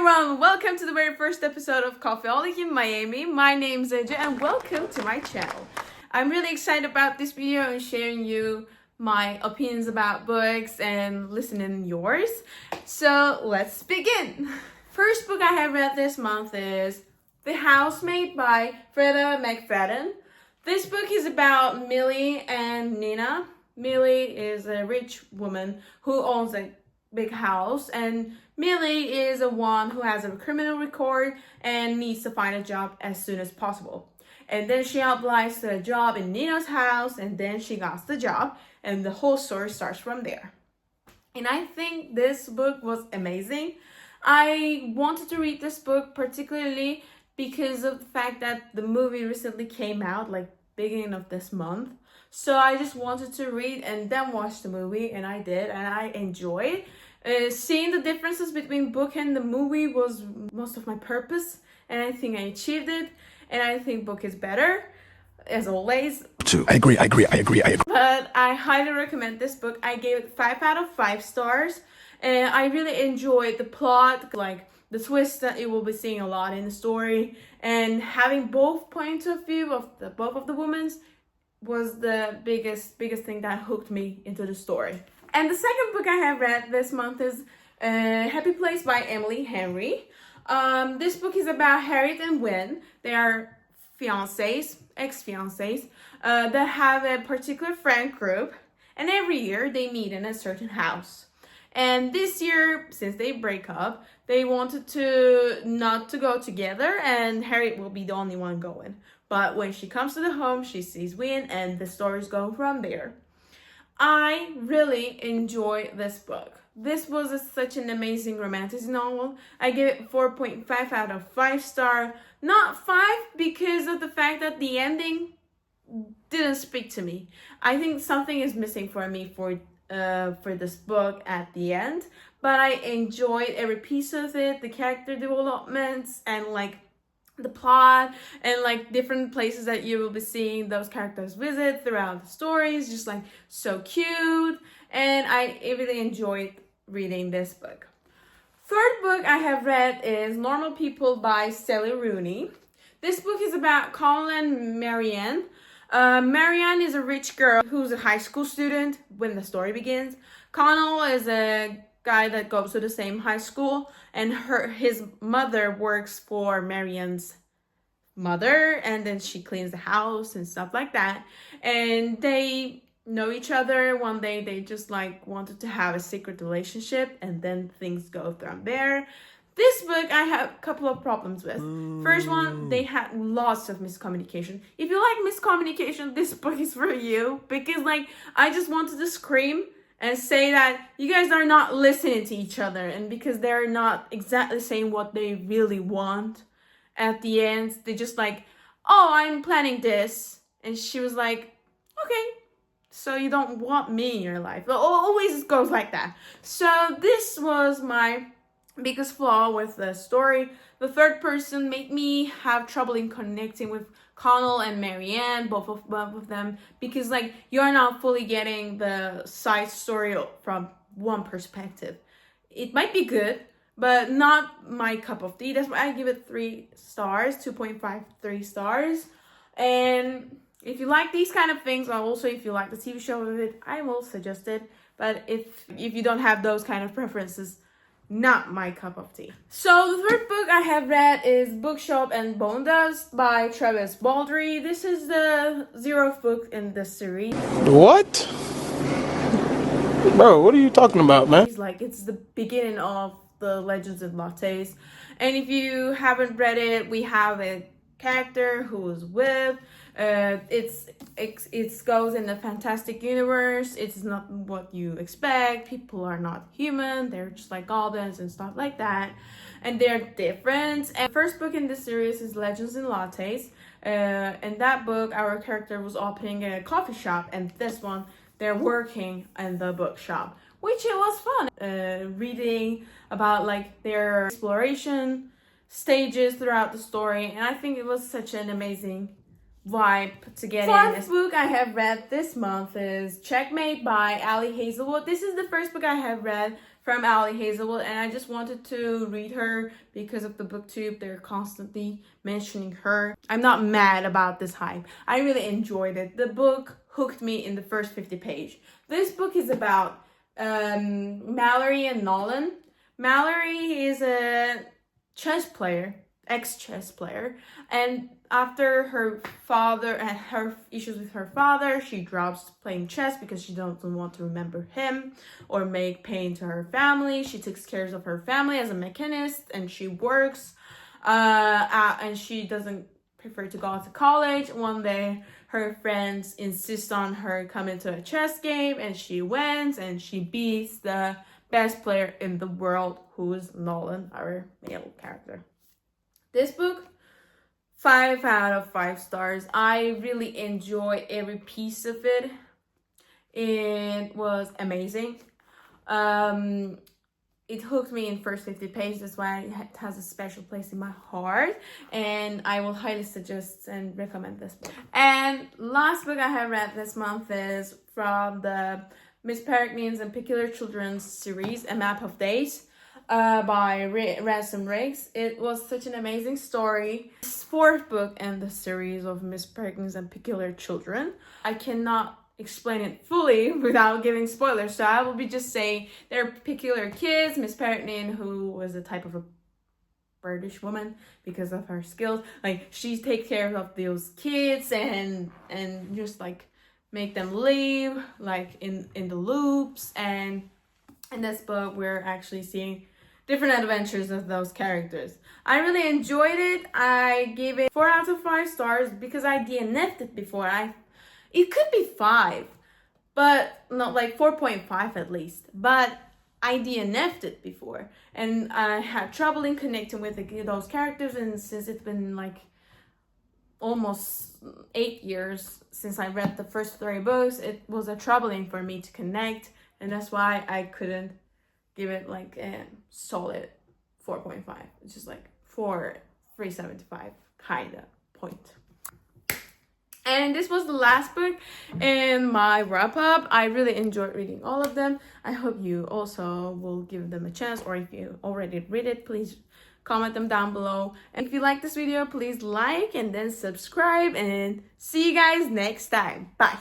everyone, welcome to the very first episode of Coffeeholic in Miami. My name is AJ and welcome to my channel. I'm really excited about this video and sharing you my opinions about books and listening yours. So let's begin. First book I have read this month is The Housemaid by Freda McFadden. This book is about Millie and Nina. Millie is a rich woman who owns a big house, and Millie is the one who has a criminal record and needs to find a job as soon as possible. And then she applies to a job in Nina's house, and then she got the job, and the whole story starts from there. And I think this book was amazing. I wanted to read this book particularly because of the fact that the movie recently came out, like beginning of this month. So I just wanted to read and then watch the movie, and I did, and I enjoyed. Seeing the differences between book and the movie was most of my purpose, and I think I achieved it, and I think book is better, as always. I agree. But I highly recommend this book. I gave it 5 out of 5 stars, and I really enjoyed the plot, like the twist that you will be seeing a lot in the story, and having both points of view of both of the women's was the biggest thing that hooked me into the story. And the second book I have read this month is Happy Place by Emily Henry. This book is about Harriet and Wynne. They are ex-fiancés, that have a particular friend group, and every year they meet in a certain house. And this year, since they break up, they wanted to not to go together, and Harriet will be the only one going. But when she comes to the home, she sees Wynne, and the stories go from there. I really enjoyed this book. This was such an amazing romantic novel. I gave it 4.5 out of 5 stars. Not 5 because of the fact that the ending didn't speak to me. I think something is missing for me for this book at the end. But I enjoyed every piece of it, the character developments, and like the plot, and like different places that you will be seeing those characters visit throughout the stories, just like so cute, and I really enjoyed reading this book. Third book I have read is Normal People by Sally Rooney. This book is about Colin and Marianne. Marianne is a rich girl who's a high school student when the story begins. Connell is a guy that goes to the same high school, and his mother works for Marianne's mother, and then she cleans the house and stuff like that. And they know each other. One day they just like wanted to have a secret relationship, and then things go from there. This book I have a couple of problems with. First one, they had lots of miscommunication. If you like miscommunication, this book is for you, because like I just wanted to scream and say that you guys are not listening to each other, and because they're not exactly saying what they really want at the end, they just like, oh, I'm planning this, and she was like, okay, so you don't want me in your life. It always goes like that. So this was my biggest flaw with the story. The third person made me have trouble in connecting with Connell and Marianne, both of them, because like you're not fully getting the side story from one perspective. It might be good, but not my cup of tea. That's why I give it 3 stars, 2.53 stars. And if you like these kind of things, or also if you like the TV show of it, I will suggest it. But if you don't have those kind of preferences, not my cup of tea. So the third book I have read is Bookshop and Bone Dust by Travis Baldry. This is the 0th book in this series. What? Bro, what are you talking about, man? It's the beginning of the Legends and Lattes. And if you haven't read it, we have a character who is with. It goes in the fantastic universe. It's not what you expect. People are not human. They're just like goblins and stuff like that, and they're different. And the first book in this series is Legends and Lattes. In that book, our character was opening a coffee shop, and this one, they're working in the bookshop, which it was fun. Reading about like their exploration stages throughout the story, and I think it was such an amazing vibe to get in. Fourth book I have read this month is Checkmate by Ali Hazelwood. This is the first book I have read from Ali Hazelwood, and I just wanted to read her because of the booktube. They're constantly mentioning her. I'm not mad about this hype. I really enjoyed it. The book hooked me in the first 50 page. This book is about Mallory and Nolan. Mallory is a chess player, ex-chess player, and after her father and her issues with her father, she drops playing chess because she doesn't want to remember him or make pain to her family. She takes care of her family as a mechanist, and she works and she doesn't prefer to go to college. One day her friends insist on her coming to a chess game, and she wins and she beats the best player in the world, who is Nolan, our male character. This book, 5 out of 5 stars. I really enjoy every piece of it. It was amazing. It hooked me in first 50 pages. That's why it has a special place in my heart, and I will highly suggest and recommend this book. And last book I have read this month is from the Miss Peregrine's and Peculiar Children's series, A Map of Days, by Ransom Riggs. It was such an amazing story. It's 4th book in the series of Miss Peregrine's and Peculiar Children. I cannot explain it fully without giving spoilers, so I will be just saying they're peculiar kids. Miss Peregrine, who was a type of a birdish woman because of her skills, like she takes care of those kids and just like make them live like in the loops. And in this book we're actually seeing different adventures of those characters. I really enjoyed it. I gave it 4 out of 5 stars because I DNF'd it before. It could be 5, but not like 4.5 at least. But I DNF'd it before, and I had trouble in connecting with those characters. And since it's been like almost 8 years since I read the first 3 books, it was a troubling for me to connect, and that's why I couldn't give it like a solid 4.5. It's just like 3.75 kind of point. And this was the last book in my wrap up. I really enjoyed reading all of them. I hope you also will give them a chance, or if you already read it, please comment them down below. And if you like this video, please like and then subscribe, and see you guys next time. Bye.